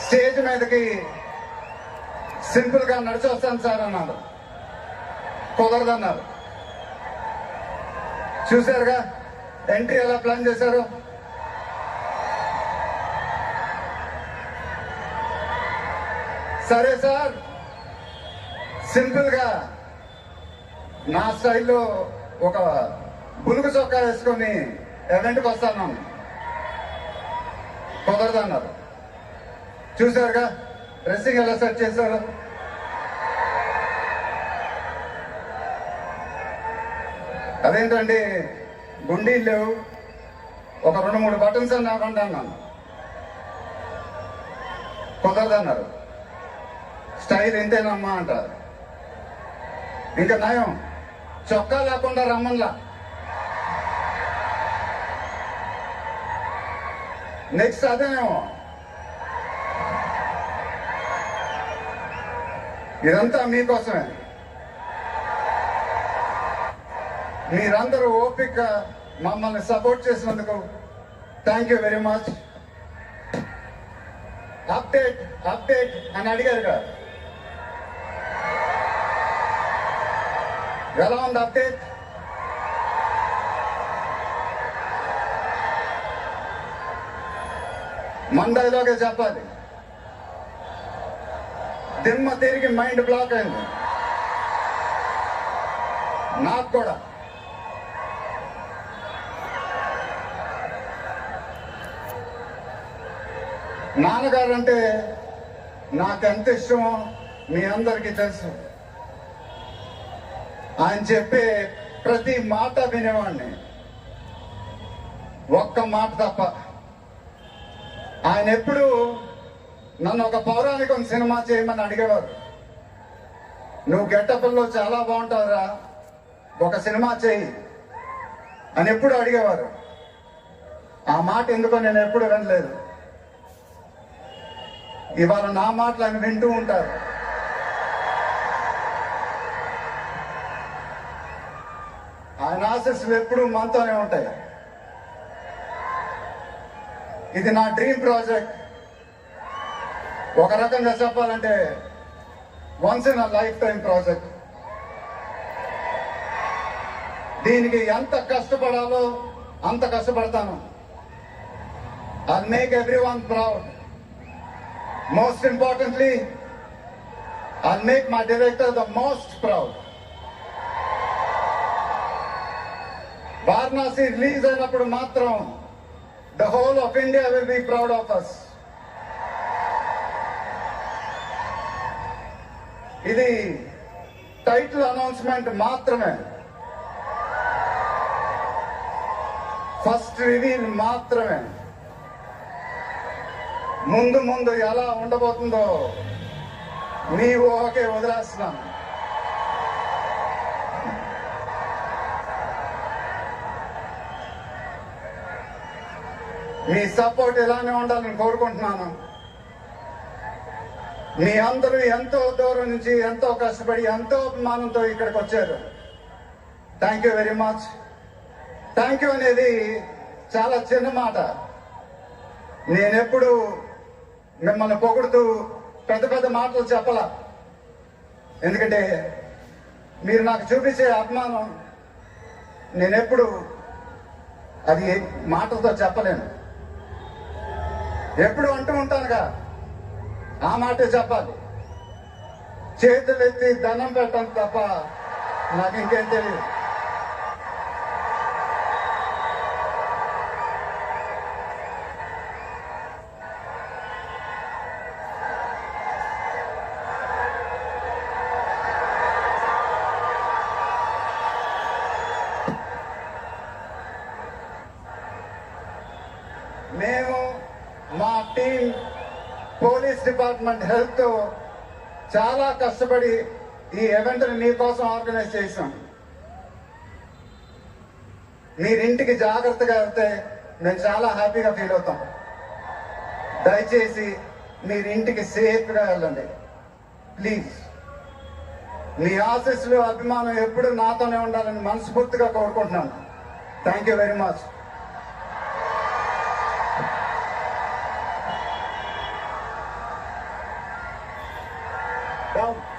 Stage మీదకి simple గా నడిచి వస్తాను సార్ అన్నారు. కుదరదన్నారు. చూశారుగా ఎంట్రీ ఎలా ప్లాన్ చేశారు. సరే సార్, సింపుల్ గా నా స్టైల్లో ఒక బులుగు చొక్కా వేసుకొని ఎవెంట్కి వస్తాను. కుదరదన్నారు. చూశారుగా డ్రెస్సింగ్ ఎలా సెట్ చేశారు. అదేంటండి గుండీలు లేవు, ఒక 2-3 బటన్స్ అని ఇవ్వండి అన్నాను. కుదరదన్నారు. స్టైల్ ఇంతేనమ్మా అంటారు. ఇంకా నయం చొక్కా లేకుండా రమ్మన్లా. నెక్స్ట్ అదేనేమో. ఇదంతా మీకోసమే. మీరందరూ ఓపిక మమ్మల్ని సపోర్ట్ చేసినందుకు thank you very much. Update update అని అడిగారు కదా, ఎలా ఉంది అప్డేట్? మండైలోకే చెప్పాలి. దిమ్మ తిరిగి మైండ్ బ్లాక్ అయింది నాకు కూడా. నాన్నగారు అంటే నాకెంత ఇష్టమో మీ అందరికీ తెలుసు. ఆయన చెప్పే ప్రతి మాట వినేవాడిని, ఒక్క మాట తప్ప. ఆయన ఎప్పుడు నన్ను ఒక పౌరాణికం సినిమా చేయమని అడిగేవారు. నువ్వు గెటప్లో చాలా బాగుంటావురా, ఒక సినిమా చేయి అని ఎప్పుడు అడిగేవారు. ఆ మాట ఎందుకో నేను ఎప్పుడు వినలేదు. ఇవాళ నా మాటలు ఆయన వింటూ ఉంటారు. ఆయన ఆశీస్సులు ఎప్పుడు మనతోనే ఉంటాయి. ఇది నా డ్రీమ్ ప్రాజెక్ట్. ఒక రకంగా చెప్పాలంటే once in a life time project. దీనికి ఎంత కష్టపడాలో అంత కష్టపడతాను. I'll make everyone proud. Most importantly, I'll make my director the most proud. Varanasi release అయినప్పుడు మాత్రం the whole of India will be proud of us. ఇది title announcement మాత్రమే, first reveal మాత్రమే. ముందు ముందు ఎలా ఉండబోతుందో మీ ఊహకే వదిలేస్తున్నాను. మీ సపోర్ట్ ఇలానే ఉండాలని కోరుకుంటున్నాను. మీ అందరూ ఎంతో దూరం నుంచి ఎంతో కష్టపడి ఎంతో అభిమానంతో ఇక్కడికి వచ్చారు. Thank you very much. Thank you అనేది చాలా చిన్న మాట. నేనెప్పుడు మిమ్మల్ని పొగుడుతూ పెద్ద పెద్ద మాటలు చెప్పలా. ఎందుకంటే మీరు నాకు చూపించే అభిమానం నేనెప్పుడు అది మాటలతో చెప్పలేను. ఎప్పుడు అంటూ ఉంటానుగా, ఆ మాటే చెప్పాలి. చేతులు ఎత్తి దండం పెట్టడం తప్ప నాకు ఇంకేం తెలియదు. మేము మా టీం పోలీస్ డిపార్ట్మెంట్ హెల్త్ తో చాలా కష్టపడి ఈ ఈవెంట్ మీకోసం ఆర్గనైజ్ చేశాం. మీరింటికి జాగ్రత్తగా వెళ్తే మేము చాలా హ్యాపీగా ఫీల్ అవుతాం. దయచేసి మీరింటికి సేఫ్గా వెళ్ళండి ప్లీజ్. మీ ఆశీస్సులు అభిమానం ఎప్పుడు నాతోనే ఉండాలని మనస్ఫూర్తిగా కోరుకుంటున్నాను. Thank you very much. Come.